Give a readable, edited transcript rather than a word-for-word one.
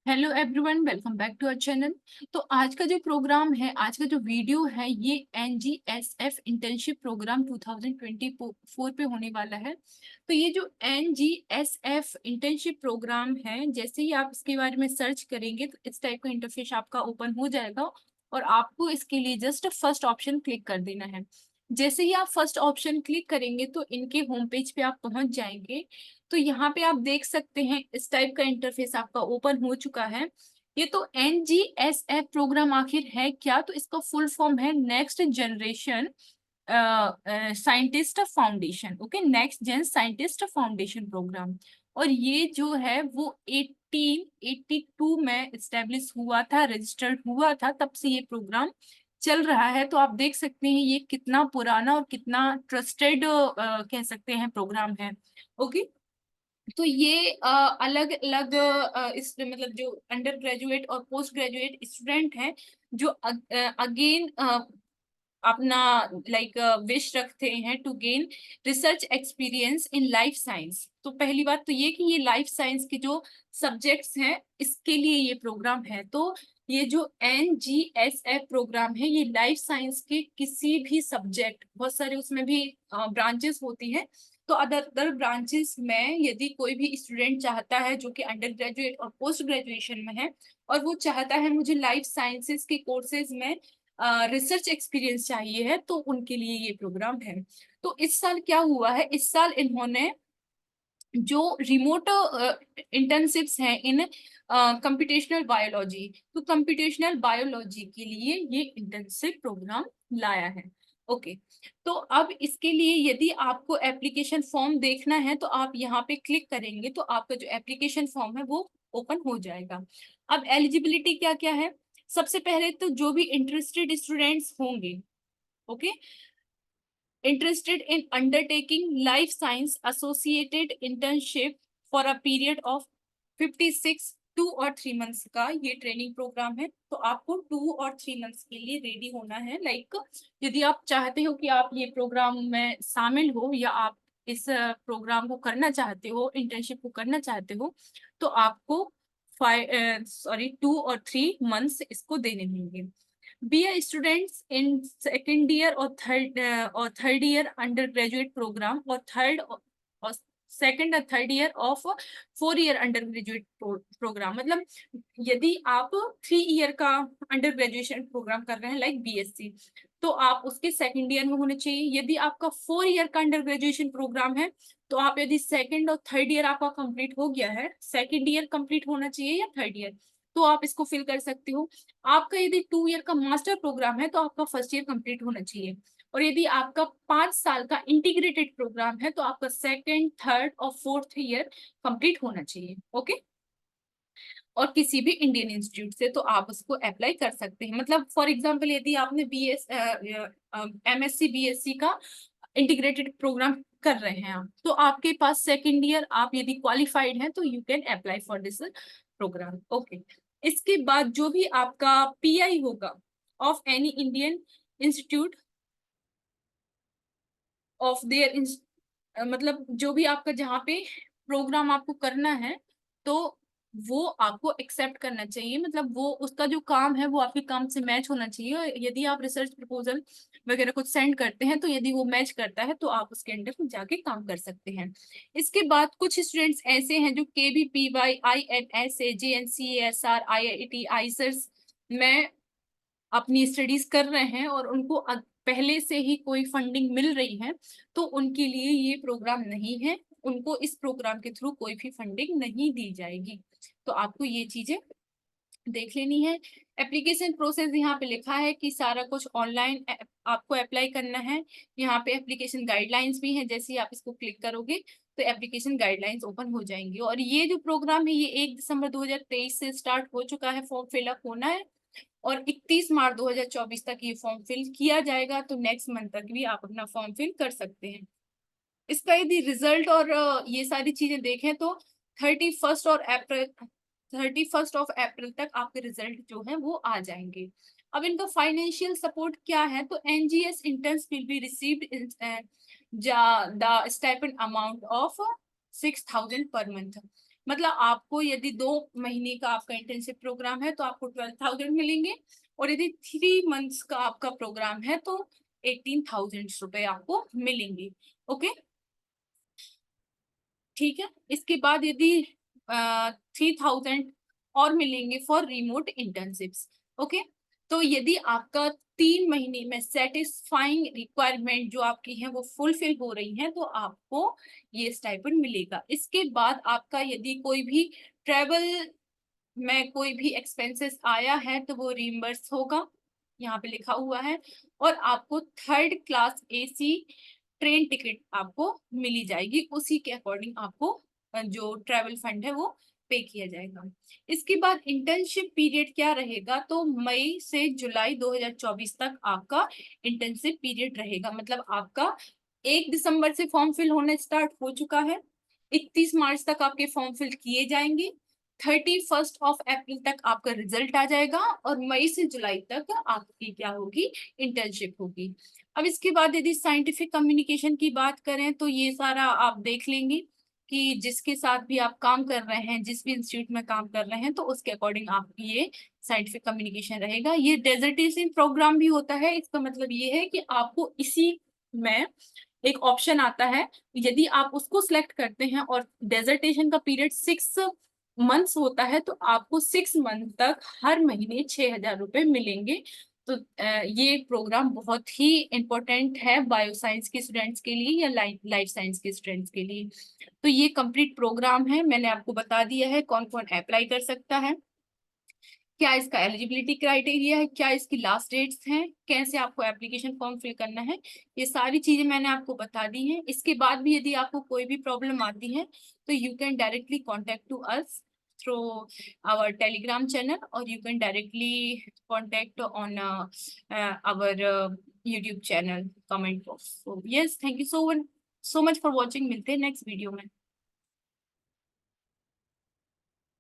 Hello everyone, welcome back to our channel. तो आज का जो प्रोग्राम है, आज का जो वीडियो है, ये NGSF इंटर्नशिप प्रोग्राम 2024 पे होने वाला है। तो ये जो NGSF इंटर्नशिप प्रोग्राम है, जैसे ही आप इसके बारे में सर्च करेंगे तो इस टाइप का इंटरफेस आपका ओपन हो जाएगा और आपको इसके लिए जस्ट फर्स्ट ऑप्शन क्लिक कर देना है। जैसे ही आप फर्स्ट ऑप्शन क्लिक करेंगे तो इनके होम पेज पे आप पहुंच जाएंगे। तो यहाँ पे आप देख सकते हैं इस टाइप का इंटरफेस आपका ओपन हो चुका है। ये तो NGSF प्रोग्राम आखिर है क्या? तो इसका फुल फॉर्म है next generation scientist foundation. Okay, next gen scientist foundation programme. और ये जो है वो 1882 में इस्टेब्लिश हुआ था, रजिस्टर्ड हुआ था, तब से ये प्रोग्राम चल रहा है। तो आप देख सकते हैं ये कितना पुराना और कितना ट्रस्टेड कह सकते हैं प्रोग्राम है। ओके, तो ये अलग अलग इस मतलब जो अंडर ग्रेजुएट और पोस्ट ग्रेजुएट स्टूडेंट हैं जो अगेन अपना लाइक विश रखते हैं to gain research experience in life science. तो पहली बात तो ये कि ये लाइफ साइंस के जो सब्जेक्ट्स हैं इसके लिए ये प्रोग्राम है। तो ये जो NGSF प्रोग्राम है ये लाइफ साइंस के किसी भी सब्जेक्ट, बहुत सारे उसमें भी ब्रांचेस होती हैं, तो अदर अदर ब्रांचेस में यदि कोई भी स्टूडेंट चाहता है जो कि अंडर ग्रेजुएट और पोस्ट ग्रेजुएशन में है और वो चाहता है मुझे लाइफ साइंसेस के कोर्सेज में रिसर्च एक्सपीरियंस चाहिए है, तो उनके लिए ये प्रोग्राम है। तो इस साल क्या हुआ है, इस साल इन्होंने जो रिमोट इंटर्नशिप्स हैं इन कंप्यूटेशनल बायोलॉजी, तो कंप्यूटेशनल बायोलॉजी के लिए ये इंटर्नशिप प्रोग्राम लाया है। ओके, तो अब इसके लिए यदि आपको एप्लीकेशन फॉर्म देखना है तो आप यहाँ पे क्लिक करेंगे तो आपका जो एप्लीकेशन फॉर्म है वो ओपन हो जाएगा। अब एलिजिबिलिटी क्या क्या है, सबसे पहले तो जो भी इंटरेस्टेड स्टूडेंट्स होंगे, okay, interested in undertaking life science associated internship for a period of 56 2 और 3 मंथ्स का ये ट्रेनिंग प्रोग्राम है। तो आपको 2 और 3 मंथ्स के लिए रेडी होना है। लाइक यदि आप चाहते हो कि आप ये प्रोग्राम में शामिल हो या आप इस प्रोग्राम को करना चाहते हो, इंटर्नशिप को करना चाहते हो, तो आपको 2 और 3 मंथ्स इसको देने होंगे। Be a student in second year or third year undergraduate program or second or third year of 4 year undergraduate program। मतलब यदि आप 3 ईयर का अंडर ग्रेजुएशन प्रोग्राम कर रहे हैं लाइक BSc, तो आप उसके सेकंड ईयर में होने चाहिए। यदि आपका 4 ईयर का अंडर ग्रेजुएशन प्रोग्राम है तो आप यदि सेकंड और थर्ड ईयर आपका कंप्लीट हो गया है, सेकंड ईयर कंप्लीट होना चाहिए या थर्ड ईयर, तो आप इसको फिल कर सकते हो। आपका यदि 2 ईयर का मास्टर प्रोग्राम है तो आपका फर्स्ट ईयर कंप्लीट होना चाहिए। और यदि आपका 5 साल का इंटीग्रेटेड प्रोग्राम है तो आपका सेकंड, थर्ड और फोर्थ ईयर कंप्लीट होना चाहिए। ओके, और किसी भी इंडियन इंस्टीट्यूट से तो आप उसको अप्लाई कर सकते हैं। मतलब फॉर एग्जांपल यदि आपने MSc BSc का इंटीग्रेटेड प्रोग्राम कर रहे हैं आप, तो आपके पास सेकंड ईयर आप यदि क्वालिफाइड हैं तो you can apply for this programme. Okay, इसके बाद जो भी आपका PI होगा of any Indian institute of there, मतलब जो भी आपका जहाँ पे प्रोग्राम आपको करना है तो वो आपको एक्सेप्ट करना चाहिए। मतलब वो उसका जो काम है वो आपके काम से मैच होना चाहिए। और यदि आप रिसर्च प्रपोजल वगैरह कुछ सेंड करते हैं तो यदि वो मैच करता है तो आप उसके अंडर जाके काम कर सकते हैं। इसके बाद कुछ स्टूडेंट्स ऐसे हैं जो KVPY INSA JNCASR IIT आइसर्स में अपनी स्टडीज कर रहे हैं और उनको पहले से ही कोई फंडिंग मिल रही है, तो उनके लिए ये प्रोग्राम नहीं है। उनको इस प्रोग्राम के थ्रू कोई भी फंडिंग नहीं दी जाएगी। तो आपको ये चीजें देख लेनी है। एप्लीकेशन प्रोसेस यहाँ पे लिखा है कि सारा कुछ ऑनलाइन आपको अप्लाई करना है। यहाँ पे एप्लीकेशन गाइडलाइंस भी हैं, जैसे ही आप इसको क्लिक करोगे तो एप्लीकेशन गाइडलाइंस ओपन हो जाएंगी। और ये जो प्रोग्राम है ये 1 दिसंबर 2023 से स्टार्ट हो चुका है, फॉर्म फिलअप होना है और 31 मार्च 2024 तक ये फॉर्म फिल किया जाएगा। तो नेक्स्ट मंथ तक भी आप अपना फॉर्म फिल कर सकते हैं। इसका यदि रिजल्ट और ये सारी चीजें देखें तो 31 ऑफ अप्रैल तक आपके रिजल्ट जो है वो आ जाएंगे। अब इनका फाइनेंशियल सपोर्ट क्या है, तो NGS interns will be received the stipend amount of 6,000 per month. मतलब आपको यदि 2 महीने का आपका इंटर्नशिप प्रोग्राम है तो आपको 12,000 मिलेंगे, और यदि 3 मंथ्स का आपका प्रोग्राम है तो 18,000 रुपए आपको मिलेंगे। ओके, ठीक है। इसके बाद यदि 3,000 और मिलेंगे फॉर रिमोट इंटर्नशिप्स। ओके, तो यदि आपका 3 महीने में सेटिस्फाइंग रिक्वायरमेंट जो आपकी है वो फुलफिल हो रही है तो आपको ये स्टाइपेंड मिलेगा। इसके बाद आपका यदि कोई भी ट्रेवल में कोई भी एक्सपेंसेस आया है तो वो रिम्बर्स होगा, यहाँ पे लिखा हुआ है। और आपको 3rd class AC train ticket आपको मिली जाएगी, उसी के अकॉर्डिंग आपको जो ट्रेवल फंड है वो पे किया जाएगा। इसके बाद इंटर्नशिप पीरियड क्या रहेगा, तो मई से जुलाई 2024 तक आपका इंटर्नशिप पीरियड रहेगा। मतलब आपका 1 दिसंबर से फॉर्म फिल होना स्टार्ट हो चुका है, 31 मार्च तक आपके फॉर्म फिल किए जाएंगे, 31 अप्रैल तक आपका रिजल्ट आ जाएगा, और मई से जुलाई तक आपकी क्या होगी, इंटर्नशिप होगी। अब इसके बाद यदि साइंटिफिक कम्युनिकेशन की बात करें तो ये सारा आप देख लेंगे कि जिसके साथ भी आप काम कर रहे हैं, जिस भी इंस्टीट्यूट में काम कर रहे हैं, तो उसके अकॉर्डिंग आप ये साइंटिफिक कम्युनिकेशन रहेगा। ये डेजर्टेशन प्रोग्राम भी होता है, इसका मतलब ये है कि आपको इसी में एक ऑप्शन आता है, यदि आप उसको सिलेक्ट करते हैं और डेजर्टेशन का पीरियड 6 मंथ्स होता है तो आपको 6 मंथ तक हर महीने 6,000 रुपए मिलेंगे। तो ये प्रोग्राम बहुत ही इम्पोर्टेंट है बायो साइंस के स्टूडेंट्स के लिए या लाइफ साइंस के स्टूडेंट्स के लिए। तो ये कंप्लीट प्रोग्राम है, मैंने आपको बता दिया है कौन कौन अप्लाई कर सकता है, क्या इसका एलिजिबिलिटी क्राइटेरिया है, क्या इसकी लास्ट डेट्स हैं, कैसे आपको एप्लीकेशन फॉर्म फिल करना है, ये सारी चीजें मैंने आपको बता दी हैं। इसके बाद भी यदि आपको कोई भी प्रॉब्लम आती है तो you can directly contact to us through our Telegram channel, और you can directly contact on our YouTube channel comment box. So yes, thank you so much for watching. मिलते हैं नेक्स्ट वीडियो में।